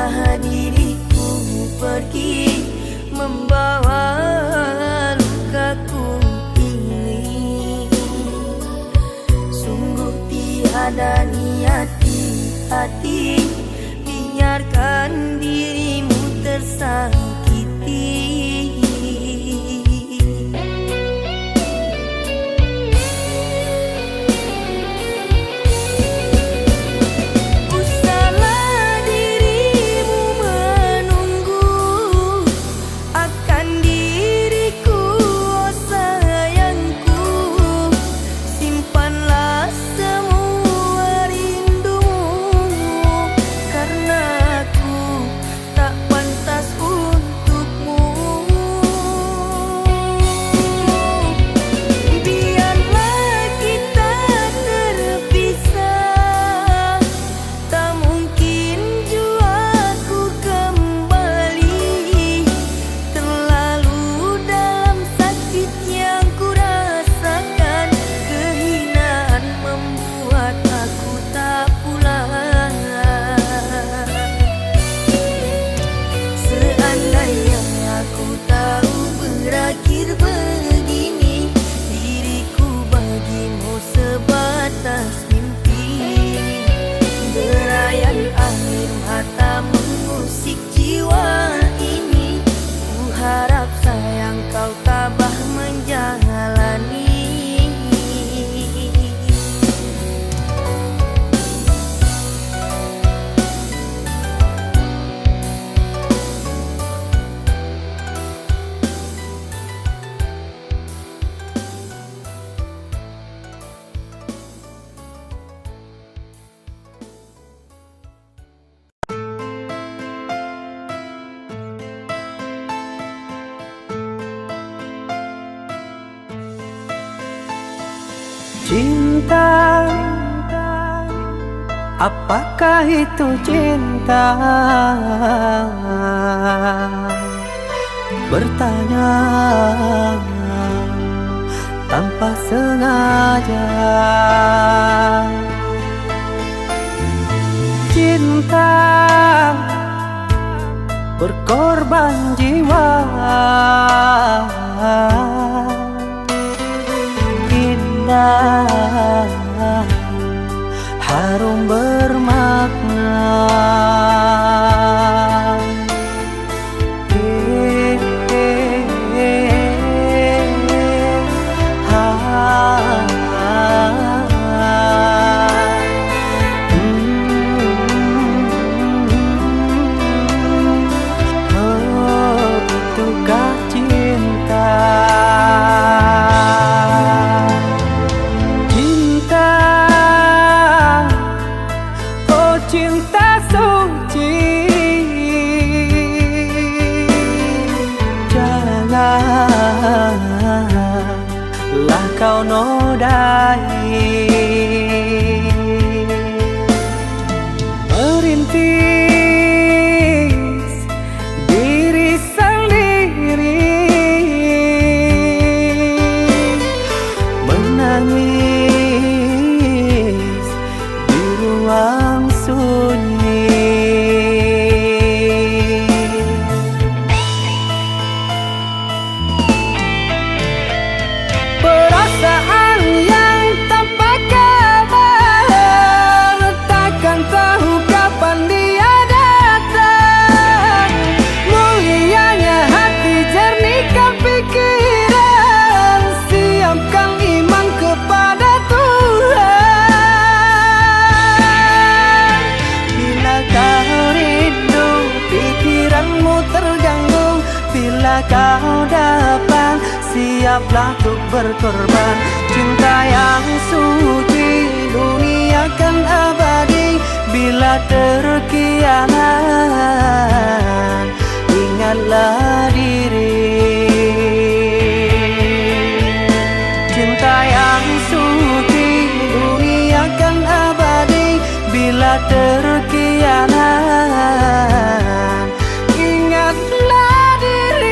Biarlah diriku pergi membawa lukaku ini. Sungguh tiada niat di hati, biarkan dirimu tersakiti. Cinta, apakah itu cinta? Bertanya tanpa sengaja. Cinta berkorban jiwa, harum bermakna. Itukah cinta? Cinta suci, janganlah kau nodai. Merintis diri sendiri, menangis di ruang sunyi. Perasaan yang tanpa kabar, takkan tahu kapan dia datang. Mulianya hati, jernihkan pikiran, siapkan iman kepada Tuhan. Bila kau rindu, pikiranmu terganggu, bila kau dapat, siaplah untuk berkorban. Cinta yang suci, dunia kan abadi. Bila terkianat, ingatlah diri. Cinta yang suci, dunia kan abadi. Bila terkianat, ingatlah diri.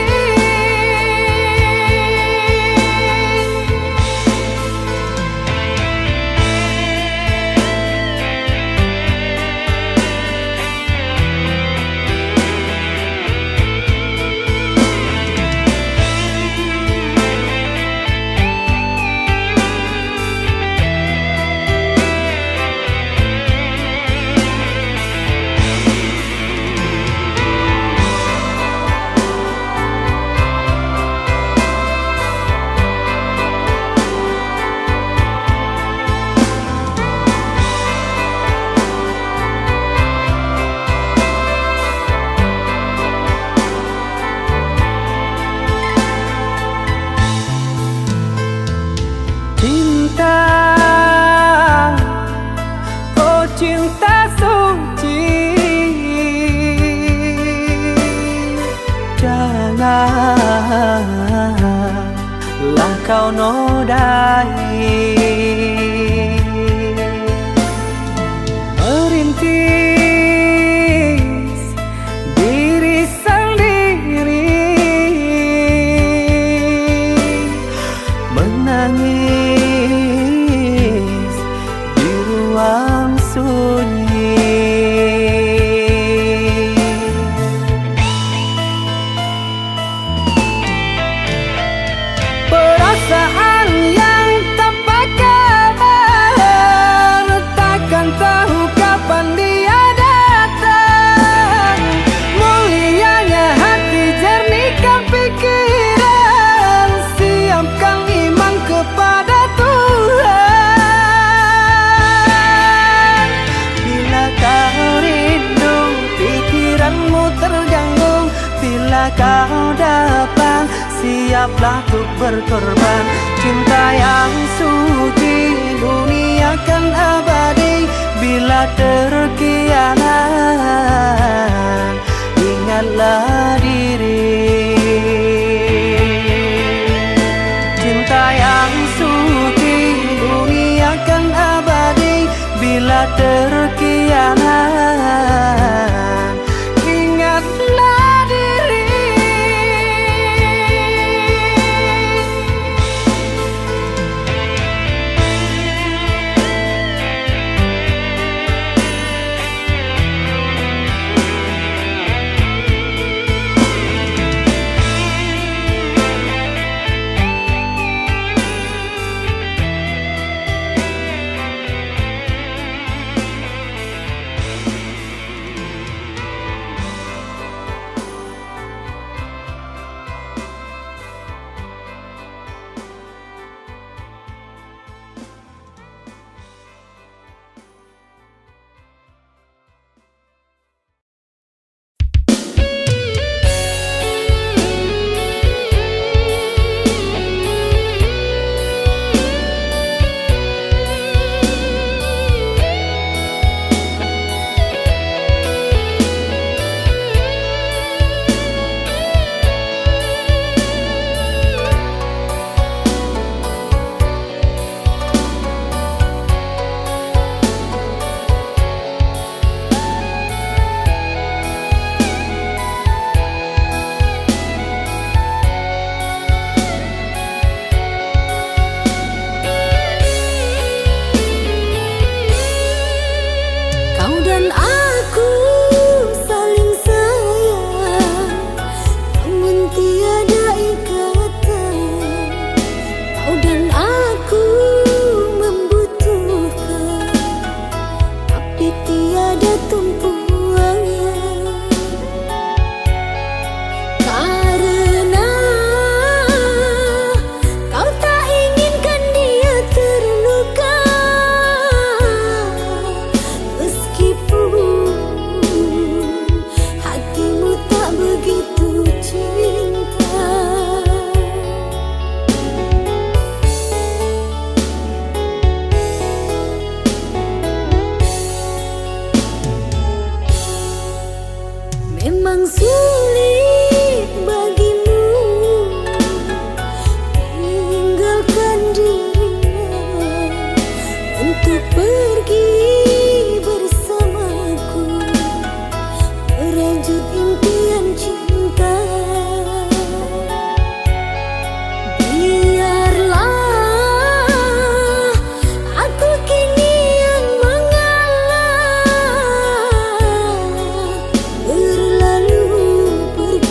lah kau nodai, merintis diri sendiri, menangis di ruang sunyi. Perasaan yang tanpa kabar, takkan tahu kapan dia datang. Mulianya hati, jernihkan pikiran, siapkan iman kepada Tuhan. Bila kau rindu, pikiranmu terganggu, bila kau datang, siaplah untuk berkorban. Cinta yang suci, dunia kan abadi. Bila terkianat, ingatlah diri. Cinta yang suci, dunia kan abadi. Bila terkianat, ingatlah diri. Memang sulit bagimu tinggalkan dirinya untuk pergi bersamaku merajut impian cinta. Biarlah aku kini yang mengalah, berlalu pergi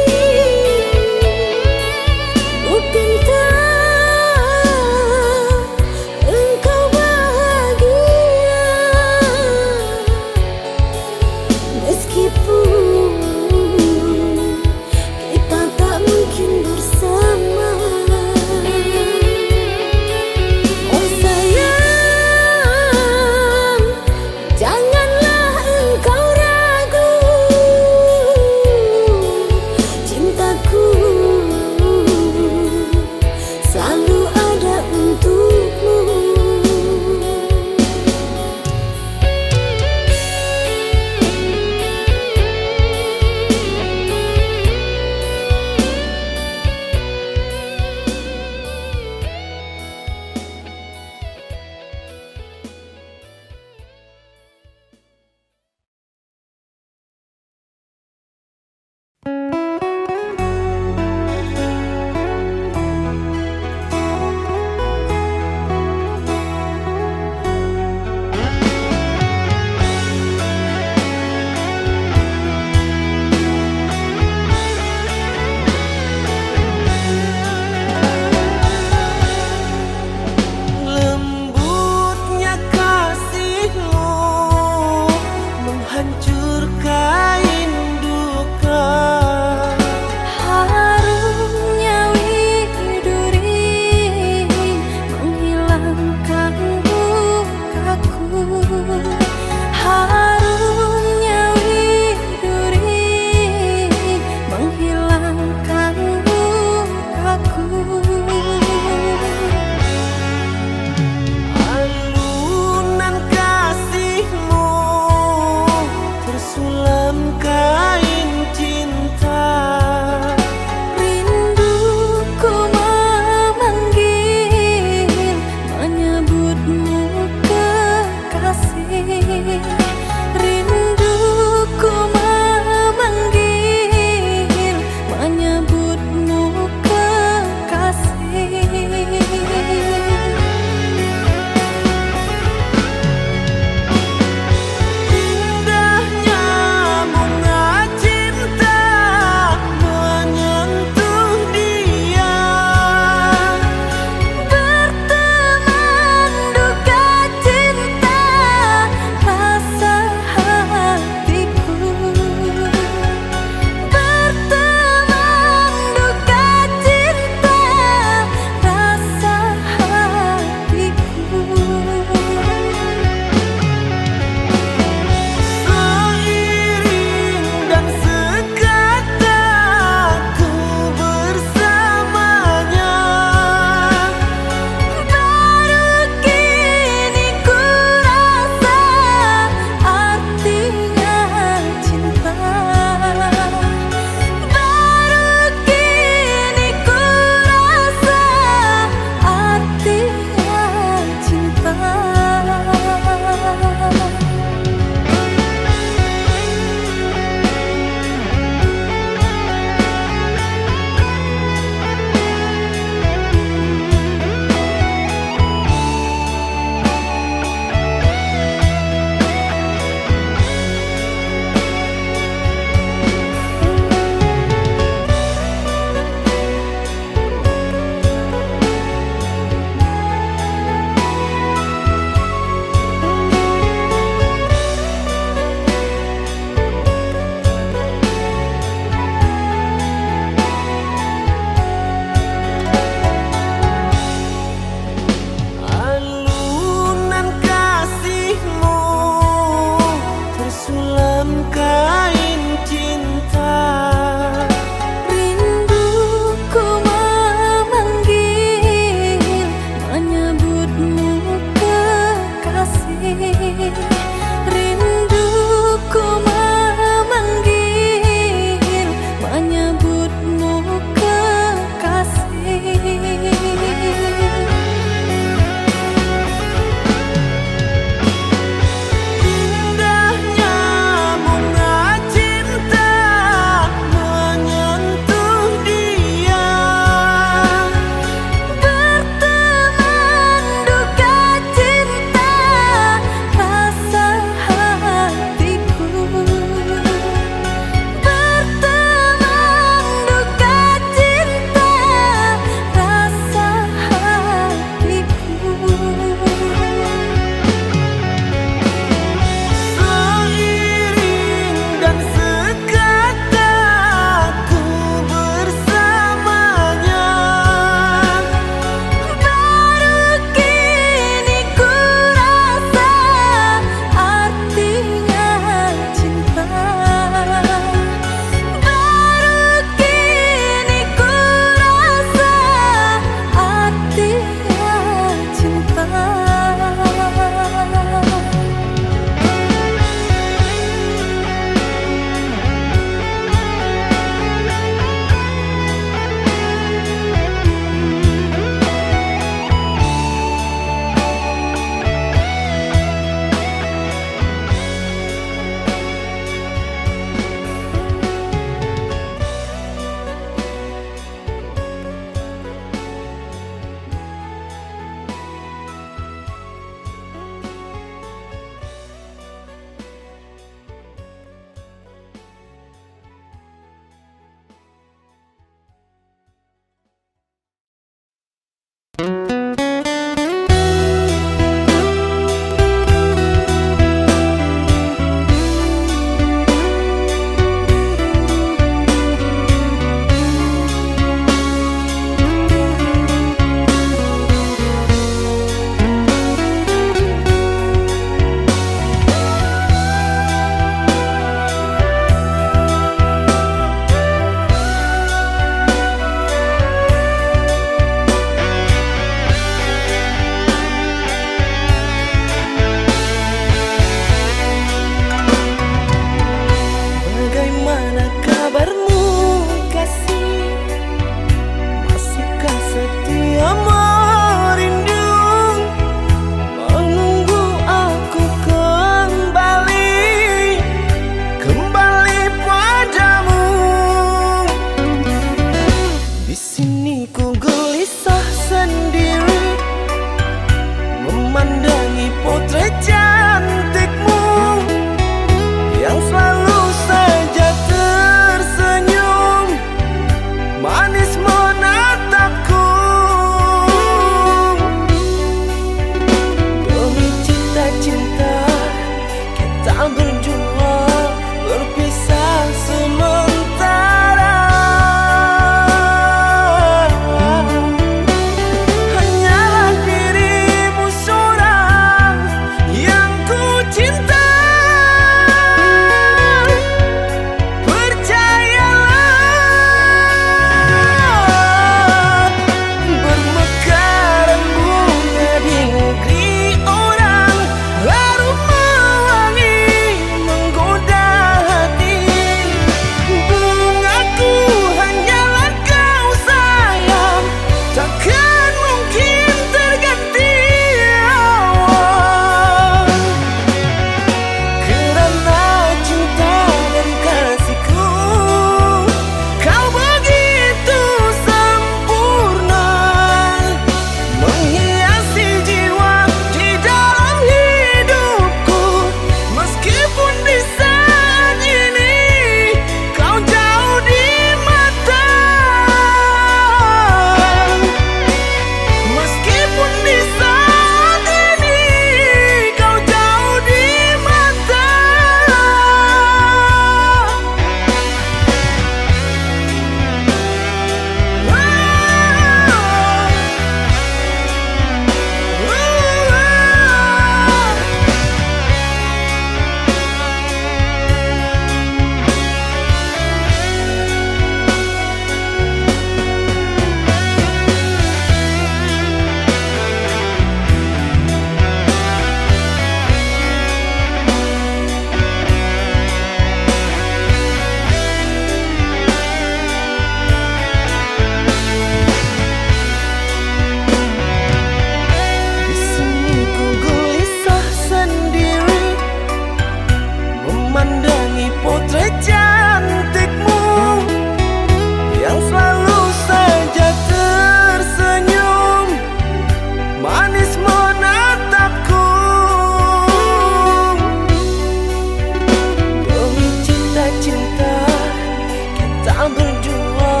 tak berdua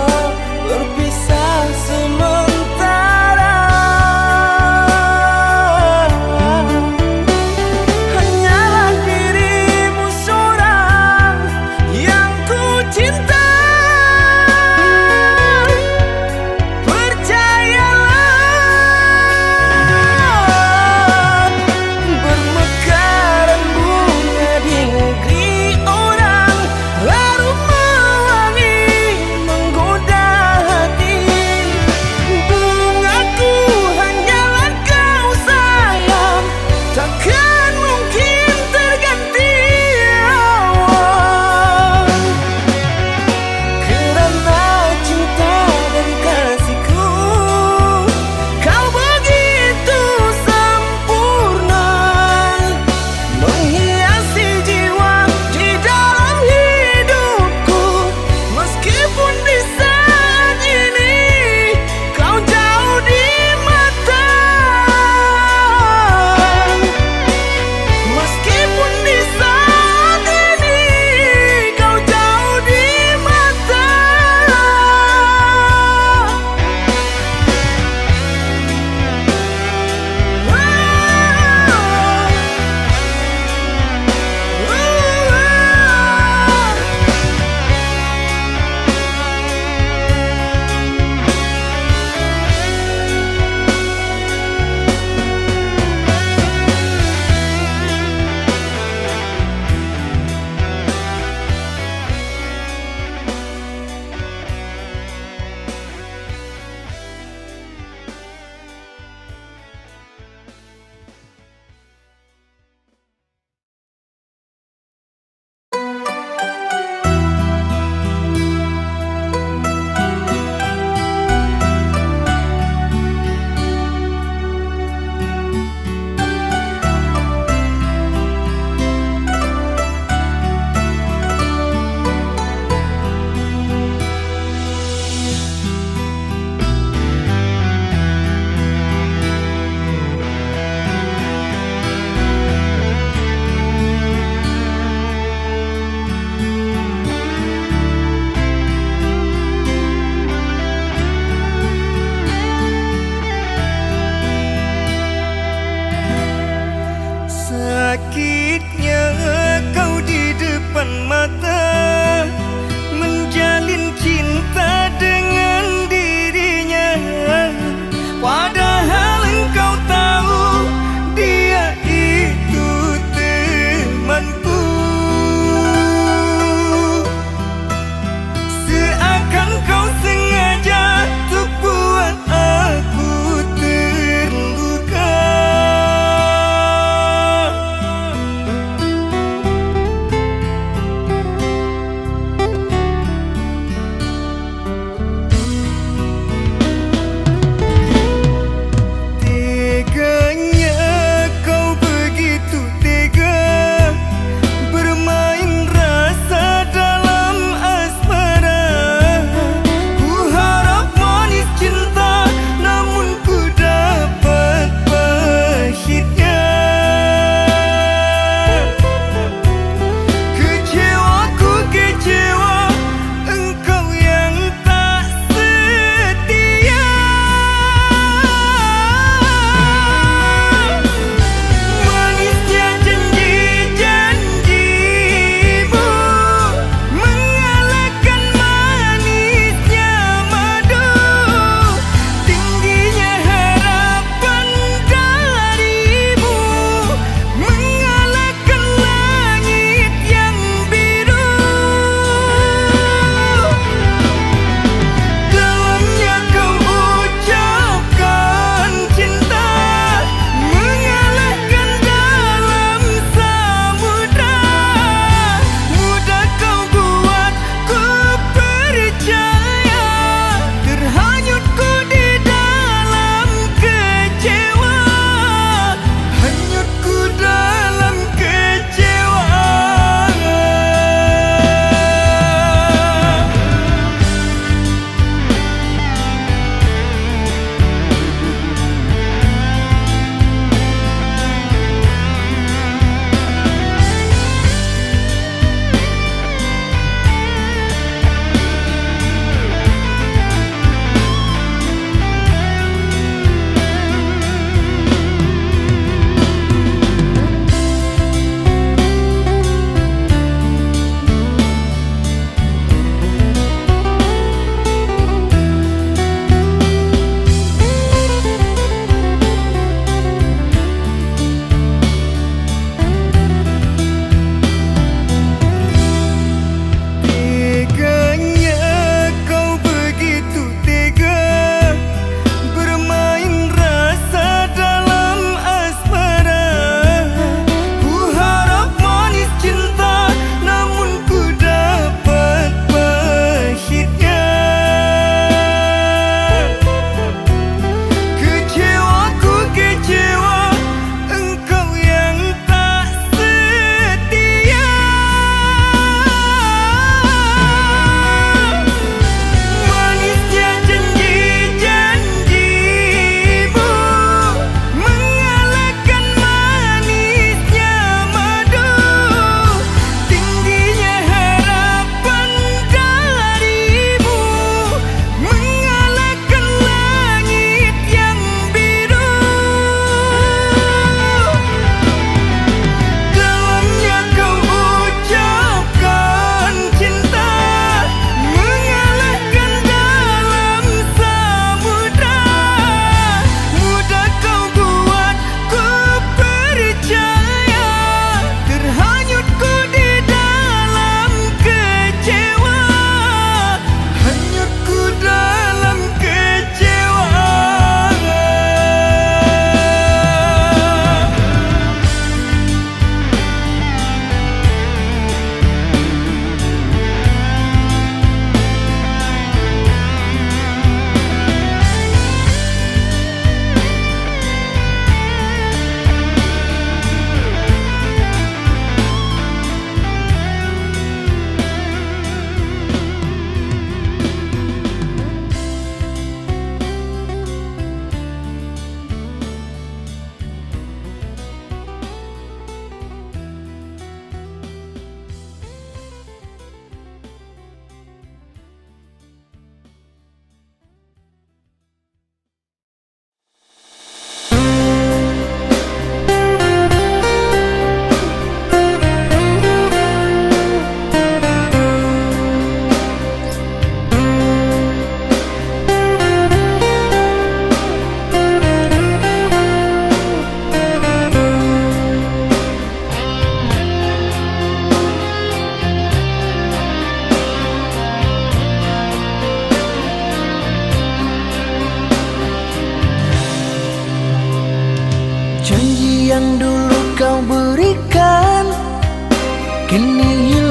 berpisah sementara. Hanyalah dirimu seorang yang ku cinta. Percayalah, bermekaran bunga di negeri orang, harum mewangi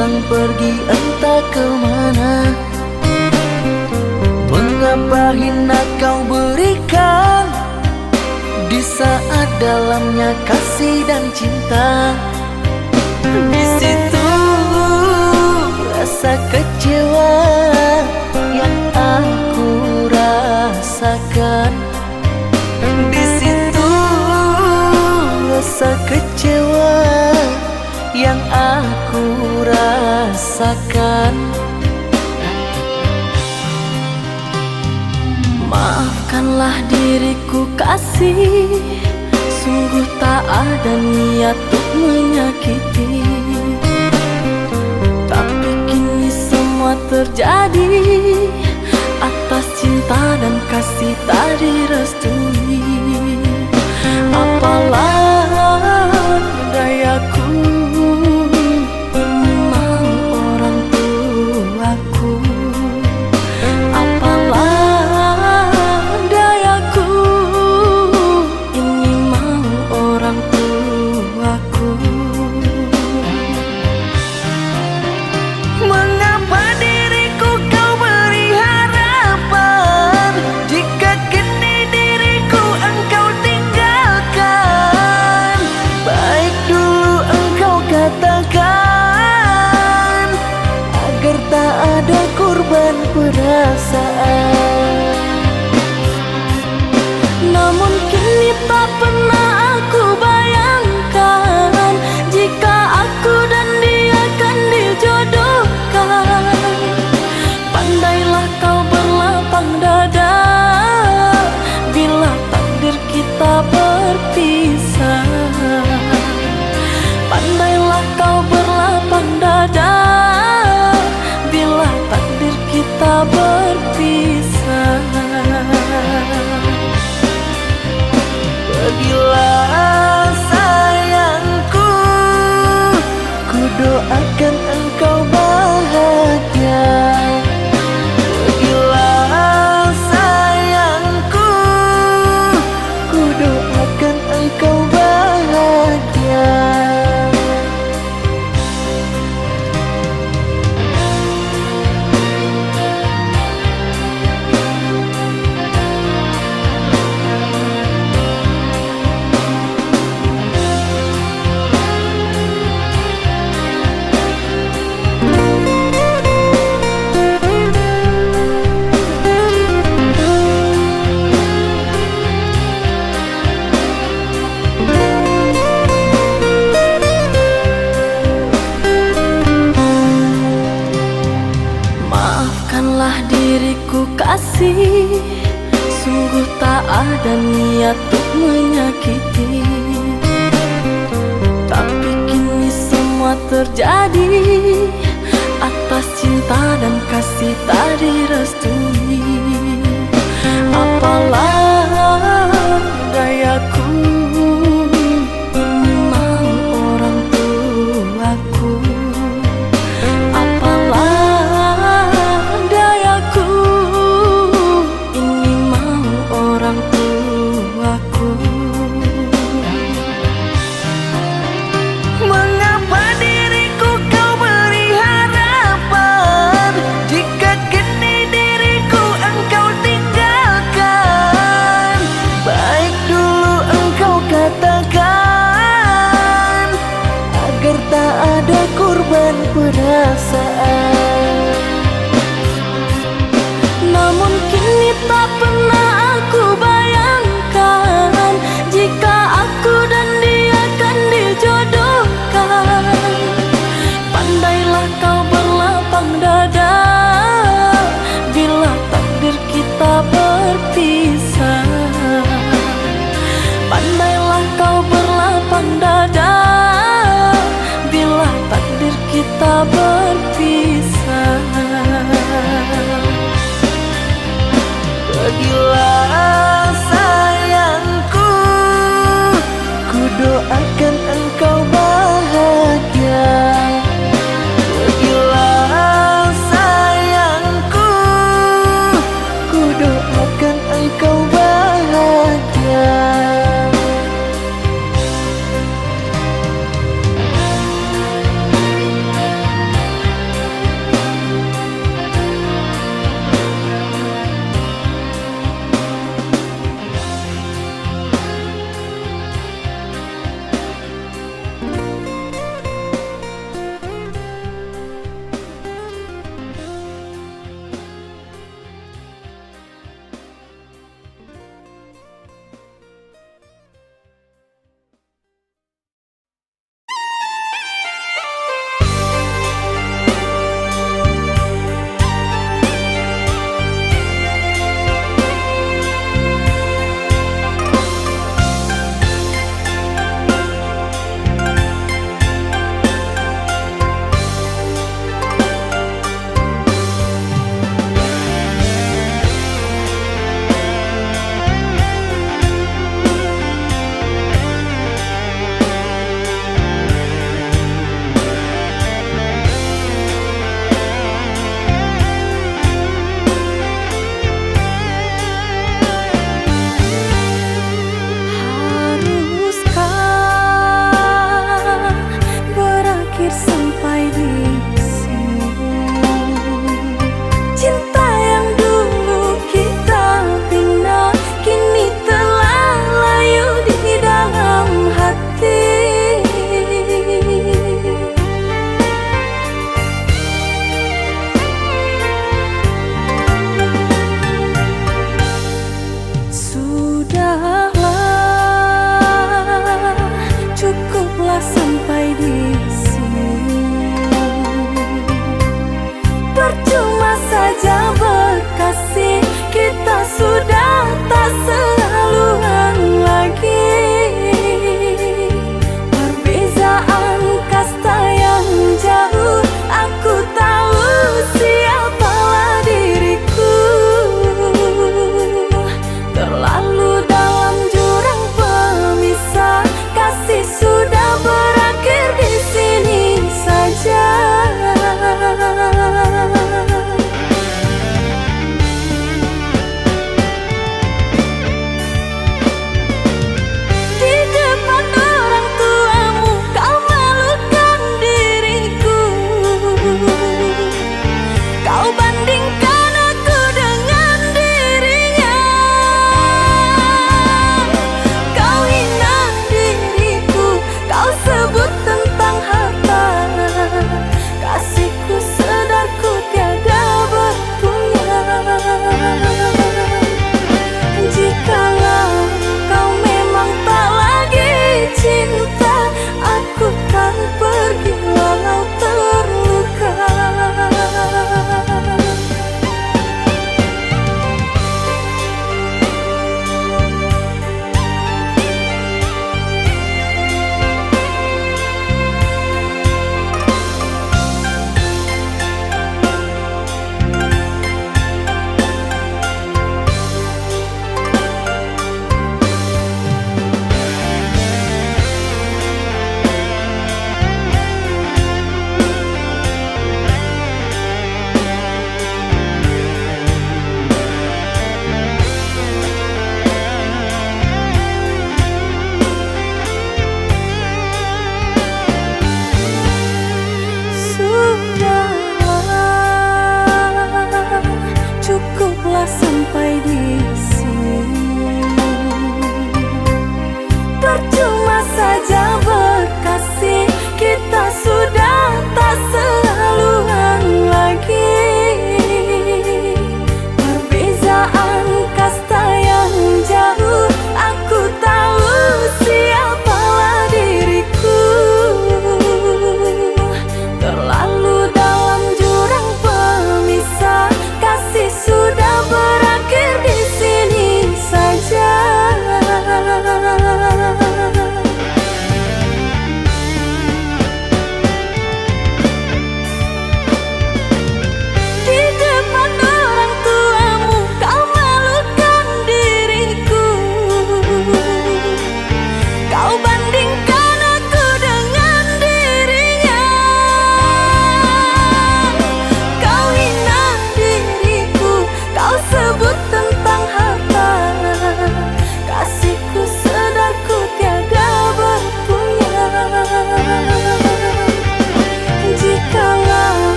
hilang pergi entah kemana. Mengapa hina kau berikan di saat dalamnya kasih dan cinta. Di situ rasa kecewa yang aku rasakan. Di situ rasa kecewa yang aku rasakan. Maafkanlah diriku kasih, sungguh tak ada niat untuk menyakiti. Tapi kini semua terjadi atas cinta dan kasih tak direstui. Apalah dayaku, ini mau orang tuaku. Apalah dayaku, ini mau orang tuaku. Mengapa diriku kau beri harapan jika kini diriku engkau tinggalkan? Baik dulu engkau katakan agar tak ada korban perasaan. Namun kini tak pernah aku bayangkan jika aku dan dia akan dijodohkan. Pandailah kau berlapang dada bila takdir kita berpisah. Pandailah kau berlapang dada bila takdir kita berpisah. Pergilah sayangku, ku doakan engkau bahagia. Pergilah sayangku, ku doakan engkau bahagia. Maafkanlah diriku kasih, sungguh tak ada niat untuk menyakiti. Tapi kini semua terjadi atas cinta dan kasih tak direstui. Apalah dayaku, ini mau orang tuaku. Apalah dayaku, ini mau orang tuaku. Mengapa diriku kau beri harapan jika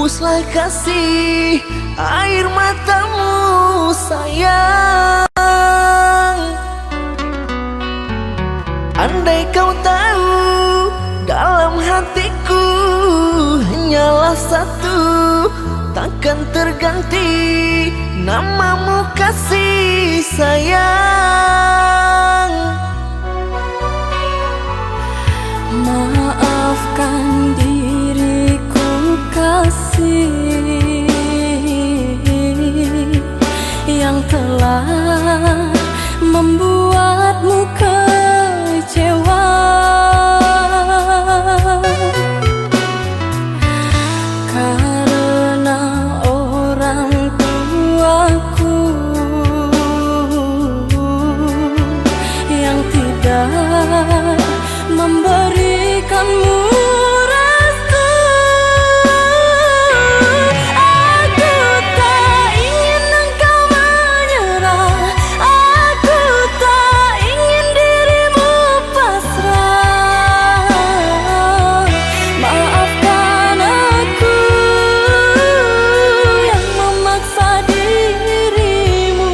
hapuslah kasih air matamu sayang. Andai kau tahu dalam hatiku hanyalah satu, takkan terganti namamu kasih sayang. Maafkan diriku kasih yang telah membuatmu kecewa. Karena orang tuaku yang tidak memberikanmu restu. Aku tak ingin engkau menyerah, aku tak ingin dirimu pasrah. Maafkan aku yang memaksa dirimu.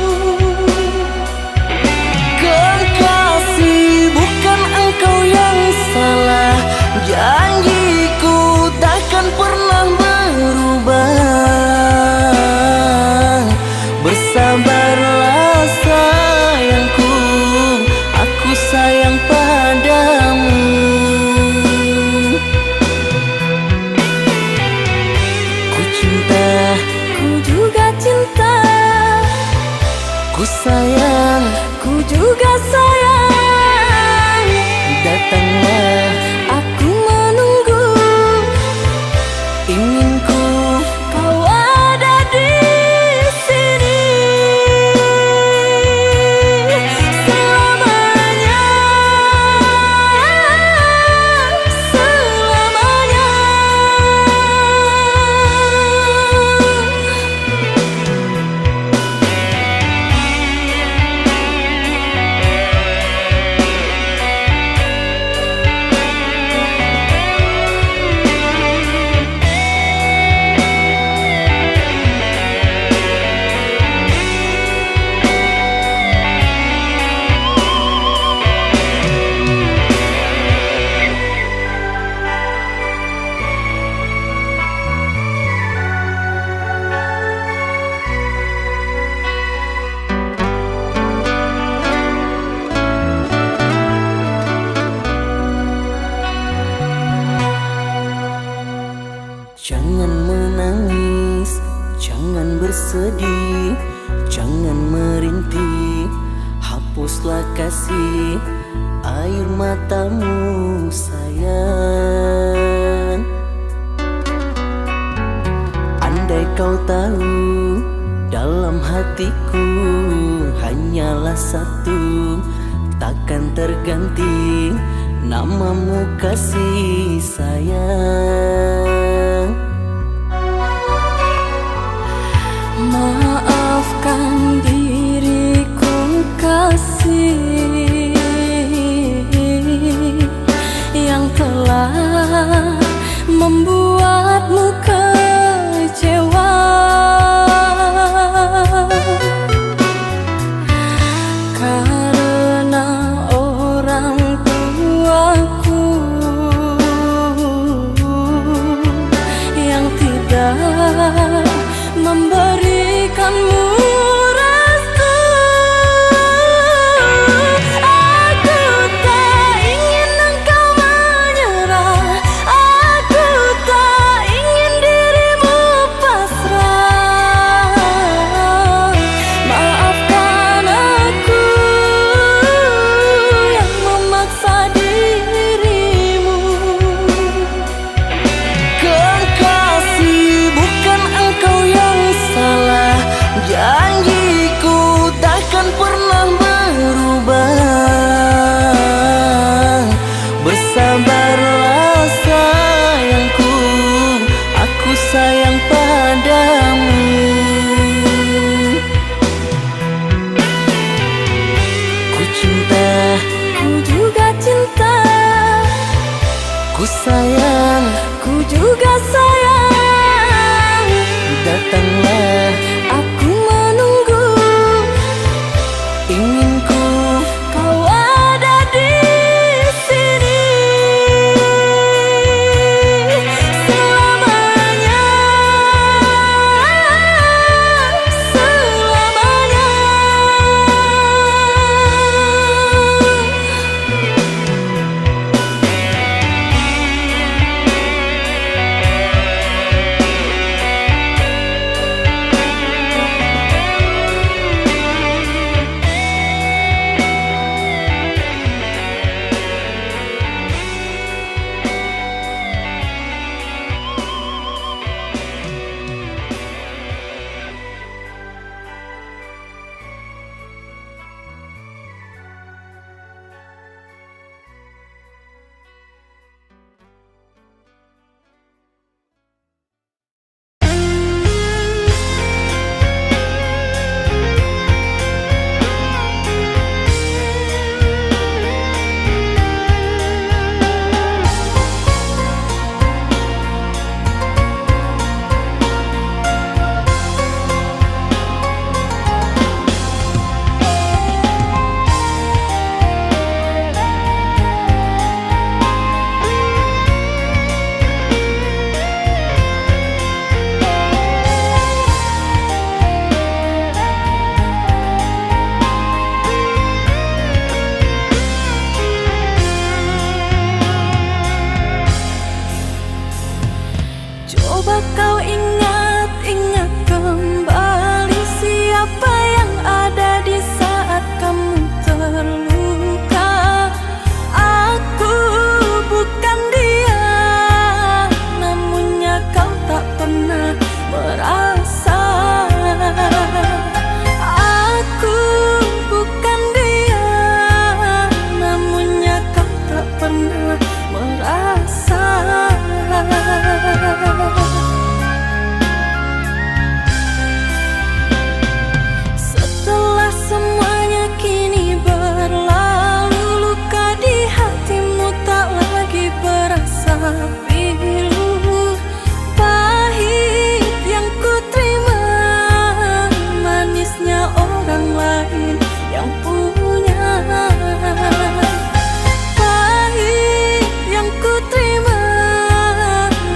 Kekasih, bukan engkau yang salah, janjiku takkan pernah berubah. Bersabarlah sayangku, aku sayang padamu. Ku cinta, Ku juga cinta, ku sayang, ku juga sayang. datanglah Aku menunggu, inginku. kau ada di sini selamanya, selamanya. Jangan menangis, jangan bersedih, jangan merintih, hapuslah kasih air matamu sayang. Andai kau tahu dalam hatiku hanyalah satu, takkan terganti namamu kasih sayang. Maafkan diriku kasih yang telah membuatmu kecewa. Karena orang tuaku yang tidak memberikanmu restu. Aku tak ingin engkau menyerah, aku tak ingin dirimu pasrah. Maafkan aku yang memaksa dirimu. Kekasih, bukan engkau yang salah, kau ingat-ingat kembali siapa yang ada di saat kamu terluka. Aku bukan dia, namunnya kau tak pernah merasa. Aku bukan dia, namunnya kau tak pernah merasa. Setelah semuanya kini berlalu, luka di hatimu tak lagi berasa pilu. Pahit yang ku terima, manisnya orang lain yang punya. Pahit yang ku terima,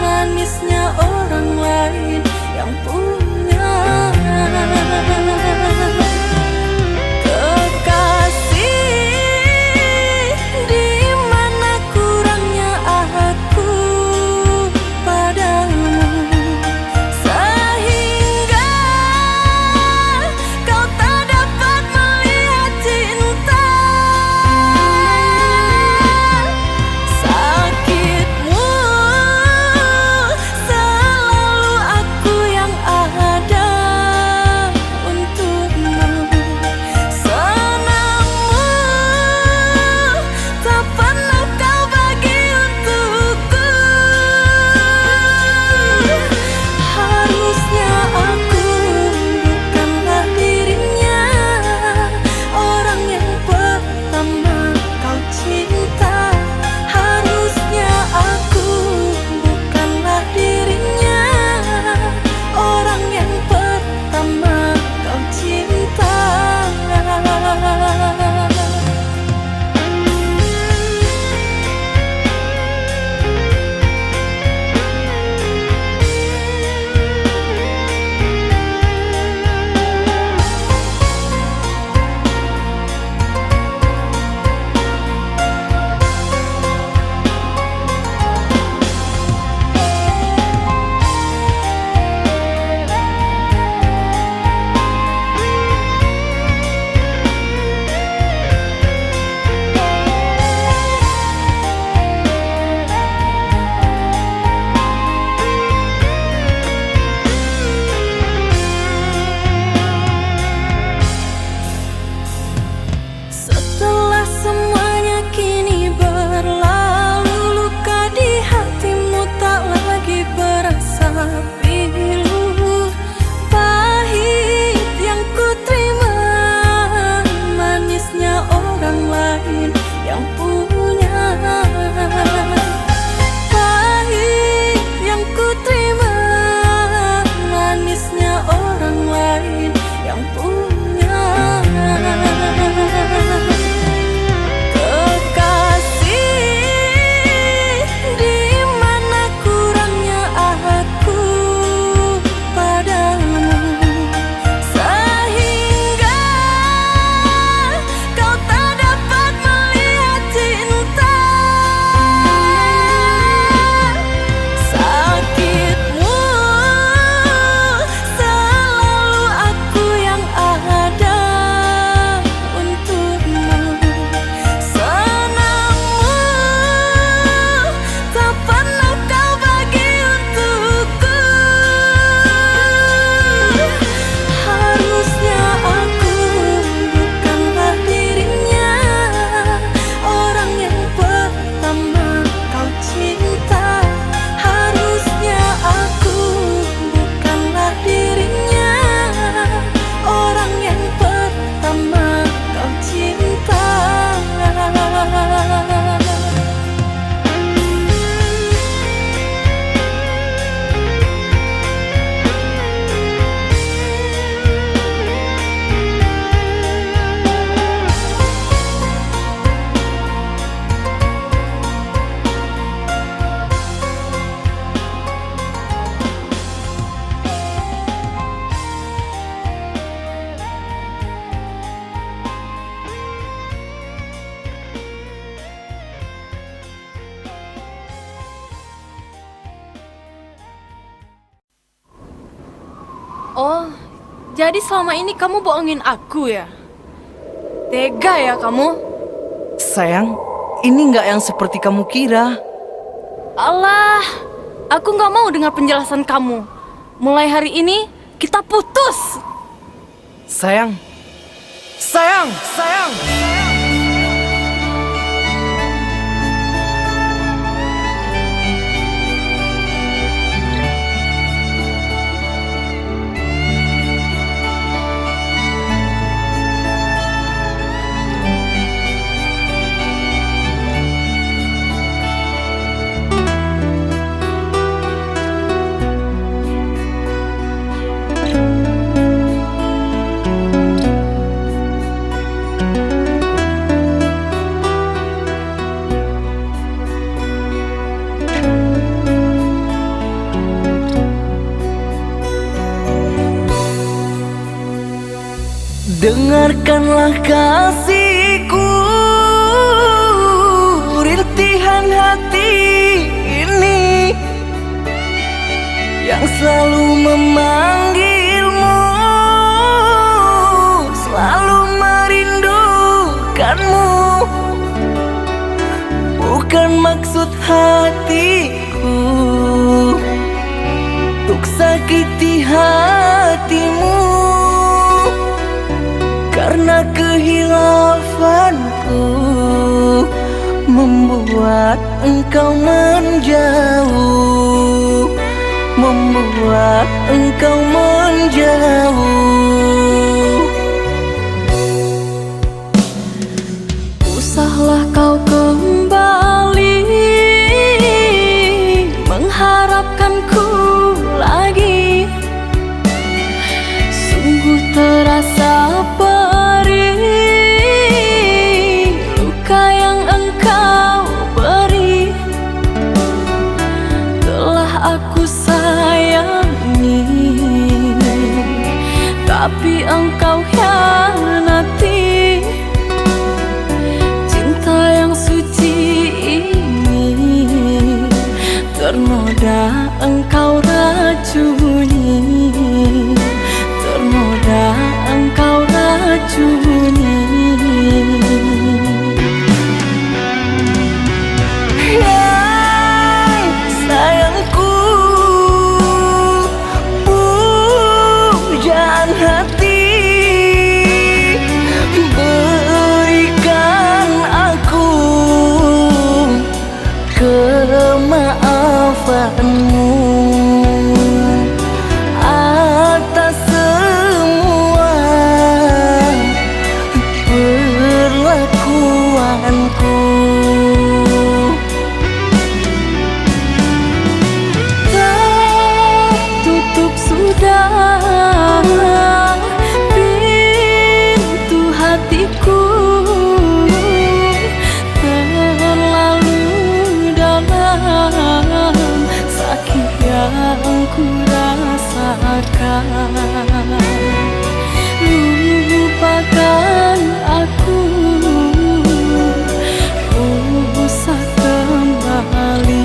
manisnya orang lain yang punya. Kekasih, di mana kurangnya aku padamu, sehingga kau tak dapat melihat cinta. Sakitmu selalu aku yang Oh, jadi selama ini kamu bohongin aku ya? Tega ya kamu? Sayang, ini nggak yang seperti kamu kira. Alah, aku nggak mau dengar penjelasan kamu. Mulai hari ini, kita putus. Sayang, sayang, sayang. Dengarkanlah kasihku, rintihan hati ini yang selalu memanggilmu, selalu merindukanmu. Bukan maksud hatiku untuk sakiti hatimu, karena kehilafanku membuat engkau menjauh, membuat engkau menjauh. Usahlah kau kembali mengharapkanku lagi. Sungguh terasa perih luka yang engkau beri. Telah aku sayangi, tapi engkau hianati. Cinta yang suci ini ternoda engkau racuni, ternoda engkau racuni. Yang sayangku, pujaan hati, berikan aku kemaafanmu atas semua perlakuanku. Tertutup sudah pintu hatiku, terlalu dalam sakit yang ku rasakan. Lupakan aku, usah kembali.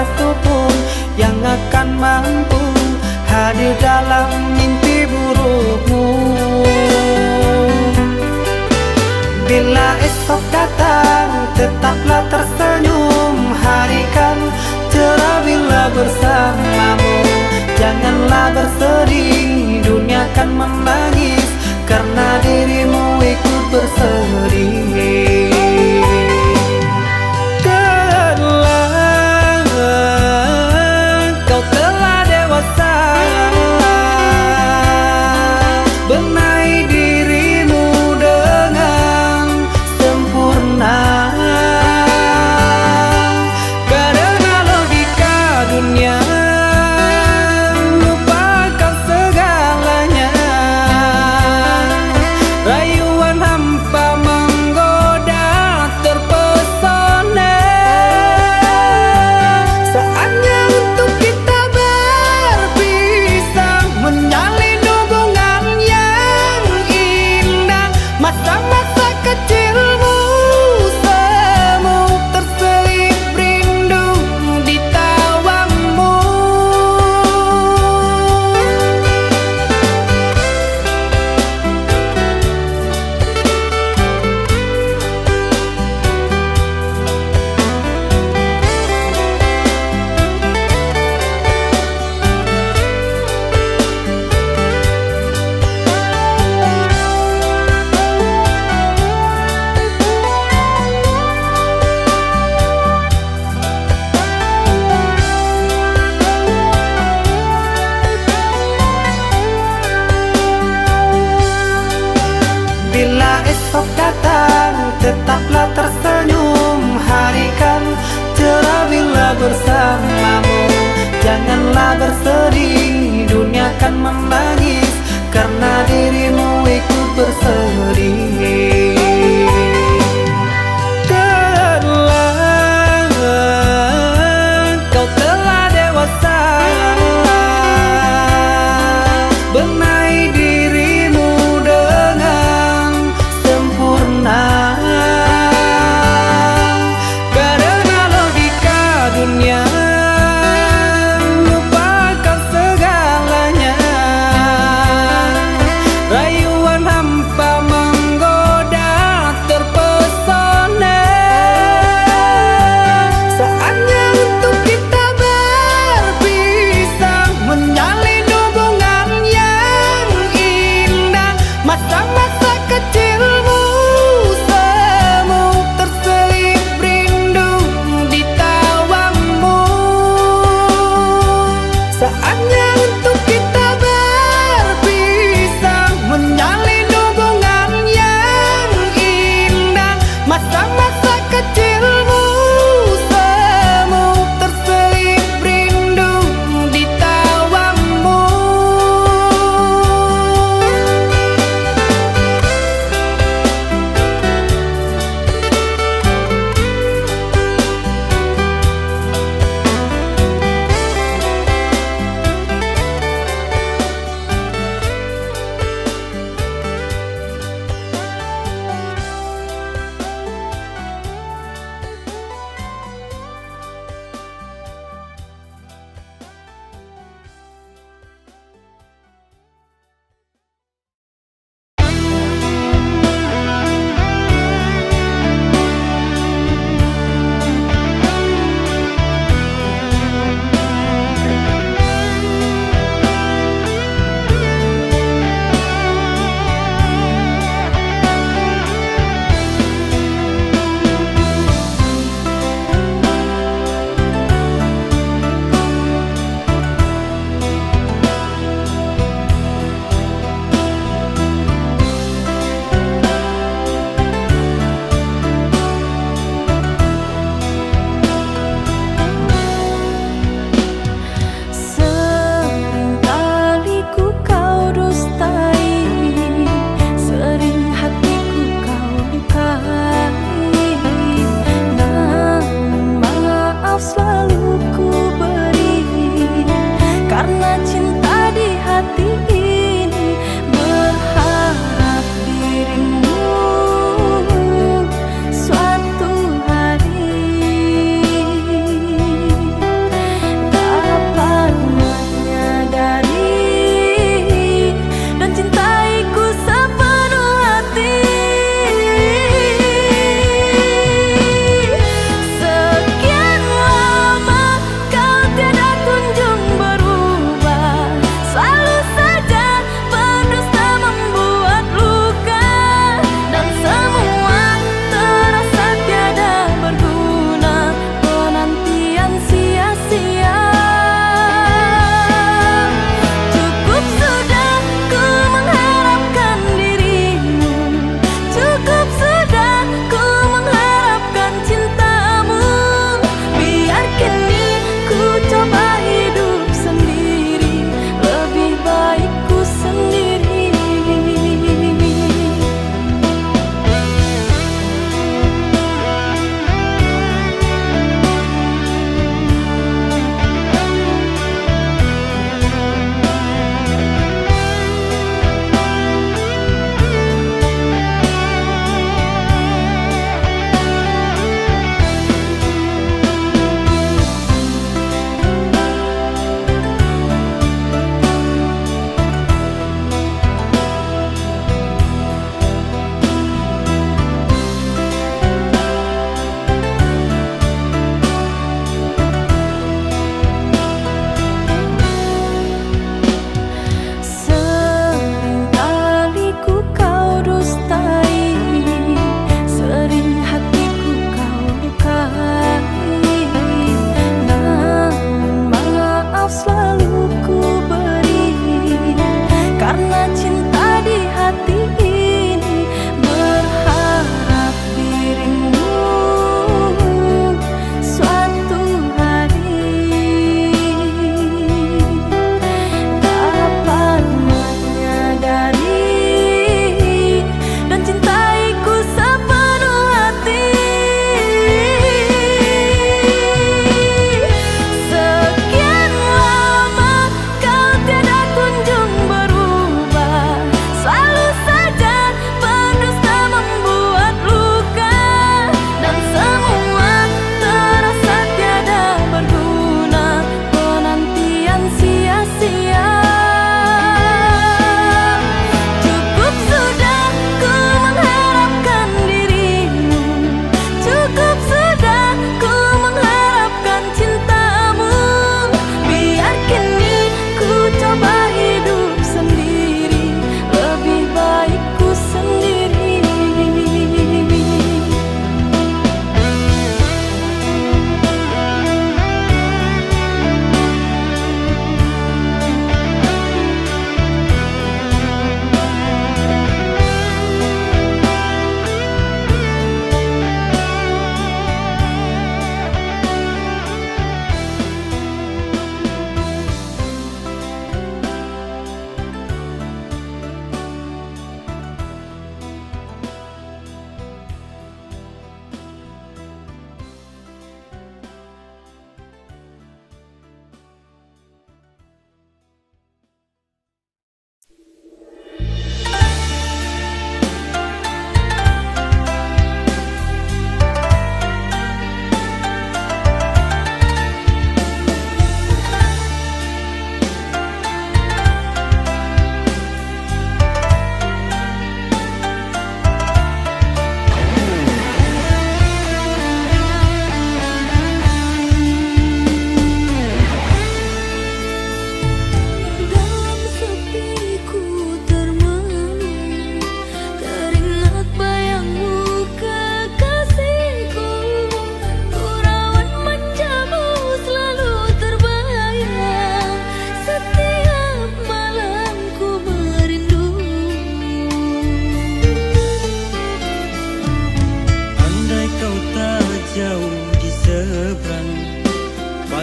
satupun yang akan mampu hadir dalam mimpi burukmu. Bila esok datang, tetaplah tersenyum. Hari kan cerah bila bersamamu. Janganlah bersedih, dunia kan menangis karena dirimu ikut bersedih. Kau telah dewasa, benahi dirimu dengan sempurna. Karena logika dunia lupakan segalanya. Rayuan hampa menggoda terpesona. Saatnya untuk kita berpisah, menjalin hubungan yang indah. Masa-masa kecilmu semu terselip rindu di tawamu. Bila esok datang, tetaplah tersenyum. Hari kan cerah bila bersamamu. Janganlah bersedih, dunia kan menangis karena dirimu ikut bersedih. Kau telah dewasa, benahi dirimu dengan sempurna. Karena logika dunia lupakan segalanya. Rayuan hampa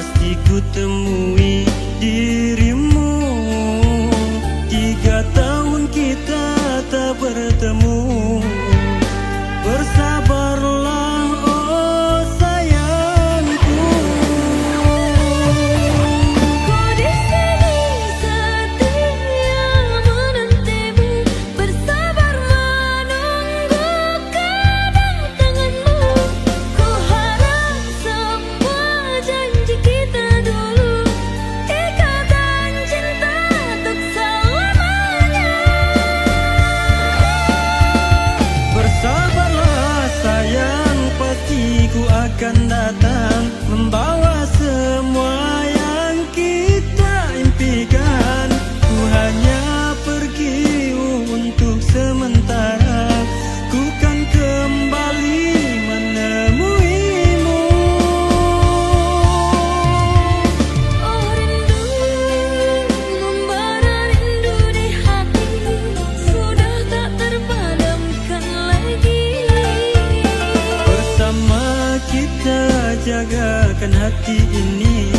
pasti ku temui dirimu. 3 tahun kita tak bertemu. Bersabarlah oh sayangku. Ku di sini setia menantimu, bersabar menunggu kedatanganmu. Ku harap semua janji kita dulu, ikatan cinta untuk selamanya. Bersabarlah sayang, pasti ku akan datang, membawa semua yang kita impikan. Ku hanya pergi untuk sementara, ku kan kembali menemuimu. Oh rindu, membara rindu di hati, sudah tak terpadamkan lagi. Bersama kita jagakan hati ini,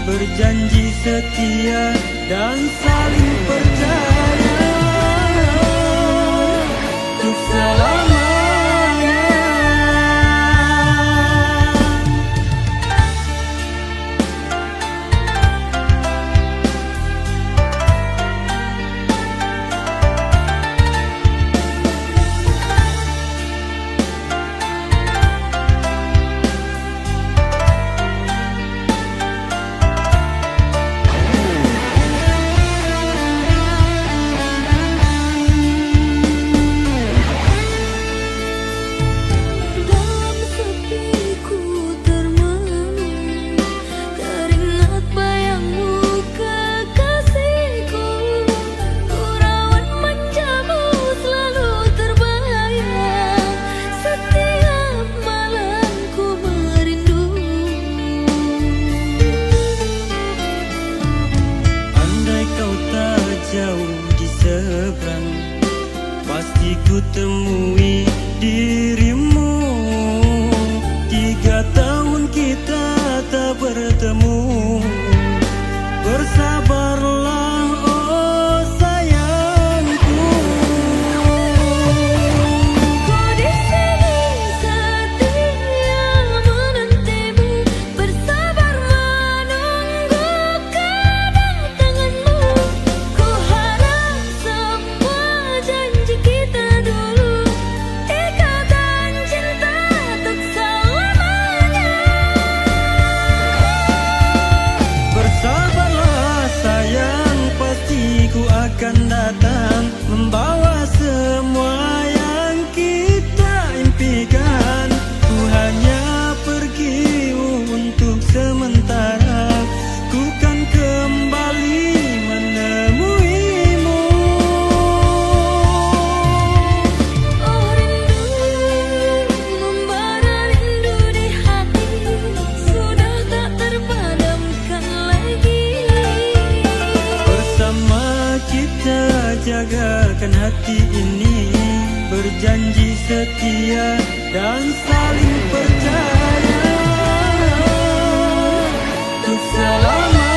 berjanji setia dan saling percaya untuk selamanya. Dalam sepiku termenung, teringat bayangmu kekasihku. Ku rawat manjamu selalu terbayang, setiap malam ku merindu. Andai kau tak jauh di seberang, pasti ku temui dirimu. 3 tahun kita tak bertemu. Bersabarlah oh sayangku. Ku di sini setia menantimu, bersabar menunggu kedatanganmu. Ku harap semua janji kita dulu, ikatan cinta untuk selamanya. Bersabarlah sayang, pasti ku akan datang, membawa semua yang kita impikan. Ku hanya pergi untuk sementara, ku kan kembali menemuimu. Oh rindu, membara rindu di hati, sudah tak terpadamkan lagi. Bersama kita jagakan hati ini, berjanji setia dan saling percaya untuk selamanya.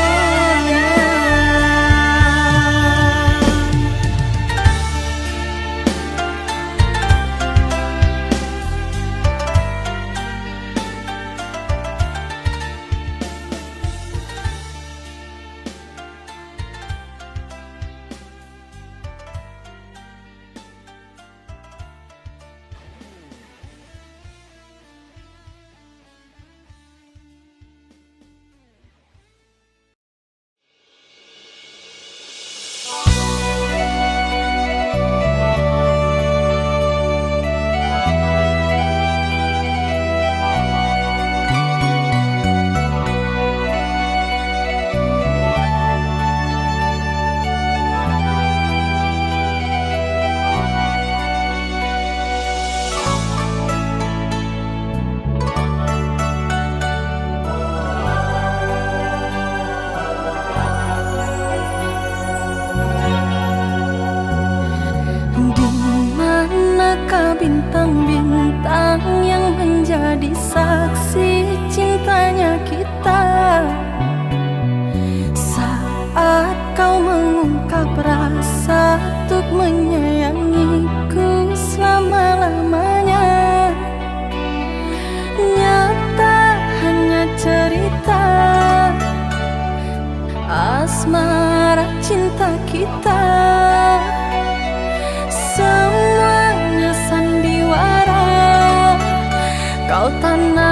menyayangiku selama-lamanya. Nyata hanya cerita asmara cinta kita, semuanya sandiwara. Kau tanam